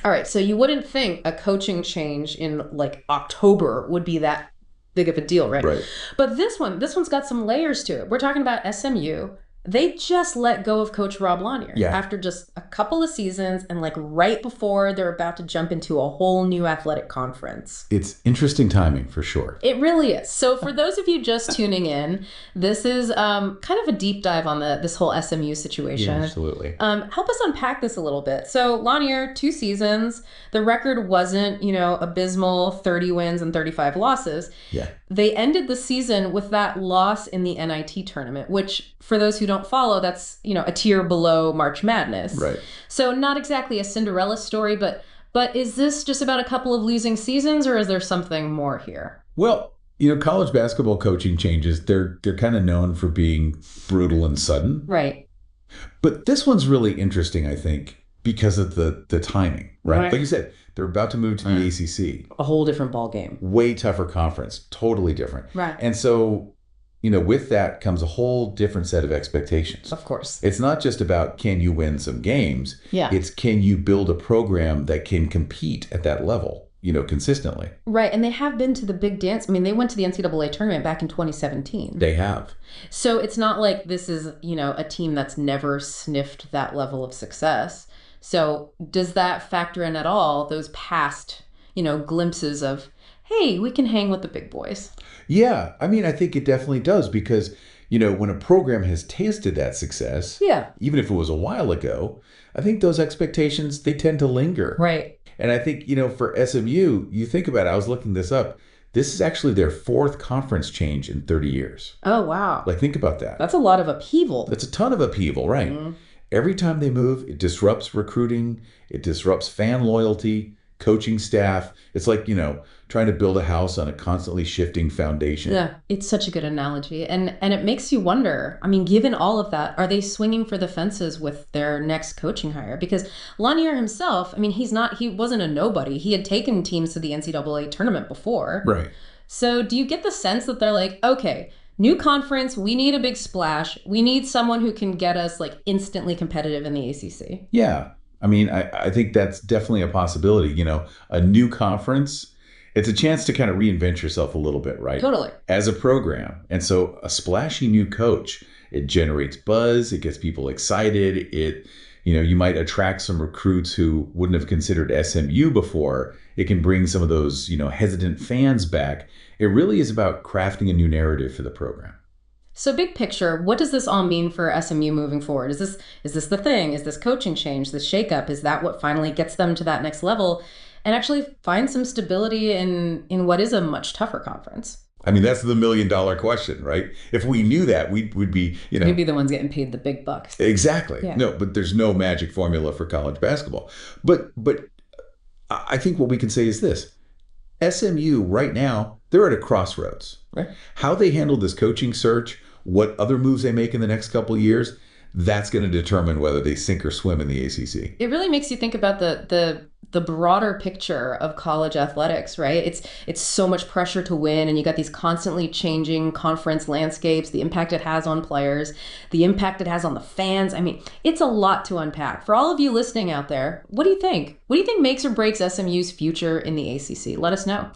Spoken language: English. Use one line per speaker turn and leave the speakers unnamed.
All right, so you wouldn't think a coaching change in like October would be that big of a deal, right?
Right.
But this one's got some layers to it. We're talking about SMU. They just let go of Coach Rob Lanier after just a couple of seasons and like right before they're about to jump into a whole new athletic conference.
It's interesting timing for sure.
It really is. So for those of you just tuning in, this is kind of a deep dive on this whole SMU situation.
Yeah, absolutely.
Help us unpack this a little bit. So Lanier, 2 seasons. The record wasn't, abysmal, 30 wins and 35 losses.
Yeah.
They ended the season with that loss in the NIT tournament, which for those who don't follow, that's, a tier below March Madness.
Right.
So not exactly a Cinderella story, but is this just about a couple of losing seasons, or is there something more here?
Well, college basketball coaching changes, they're kind of known for being brutal and sudden.
Right.
But this one's really interesting, I think, because of the timing, right? Like you said, they're about to move to the ACC.
A whole different ball game.
Way tougher conference, totally different.
Right.
And so, with that comes a whole different set of expectations.
Of course.
It's not just about can you win some games.
Yeah.
It's can you build a program that can compete at that level, consistently.
Right. And they have been to the big dance. I mean, they went to the NCAA tournament back in 2017.
They have.
So it's not like this is, a team that's never sniffed that level of success. So does that factor in at all, those past, glimpses of, hey, we can hang with the big boys?
Yeah. I mean, I think it definitely does because, when a program has tasted that success, even if it was a while ago, I think those expectations, they tend to linger.
Right.
And I think, for SMU, you think about it, I was looking this up. This is actually their 4th conference change in 30 years.
Oh, wow.
Like, think about that.
That's a lot of upheaval.
That's a ton of upheaval, right? Mm-hmm. Every time they move, it disrupts recruiting, it disrupts fan loyalty, coaching staff. It's like, trying to build a house on a constantly shifting foundation.
Yeah, it's such a good analogy. And it makes you wonder, I mean, given all of that, are they swinging for the fences with their next coaching hire? Because Lanier himself, I mean, he wasn't a nobody. He had taken teams to the NCAA tournament before.
Right.
So do you get the sense that they're like, okay, new conference, we need a big splash. We need someone who can get us like instantly competitive in the ACC.
Yeah. I mean, I think that's definitely a possibility. A new conference, it's a chance to kind of reinvent yourself a little bit, right?
Totally.
As a program. And so a splashy new coach, it generates buzz, it gets people excited. You might attract some recruits who wouldn't have considered SMU before. It can bring some of those, hesitant fans back. It really is about crafting a new narrative for the program.
So big picture, what does this all mean for SMU moving forward? Is this the thing? Is this coaching change, this shakeup? Is that what finally gets them to that next level and actually find some stability in what is a much tougher conference?
I mean, that's the $1 million question, right? If we knew that, we'd be,
We'd be the ones getting paid the big bucks.
Exactly.
Yeah.
No, but there's no magic formula for college basketball. But I think what we can say is this. SMU right now, they're at a crossroads. Right. How they handle this coaching search, what other moves they make in the next couple of years, that's going to determine whether they sink or swim in the ACC.
It really makes you think about the broader picture of college athletics, right? It's so much pressure to win, and you got these constantly changing conference landscapes, the impact it has on players, the impact it has on the fans. I mean, it's a lot to unpack. For all of you listening out there, what do you think? What do you think makes or breaks SMU's future in the ACC? Let us know.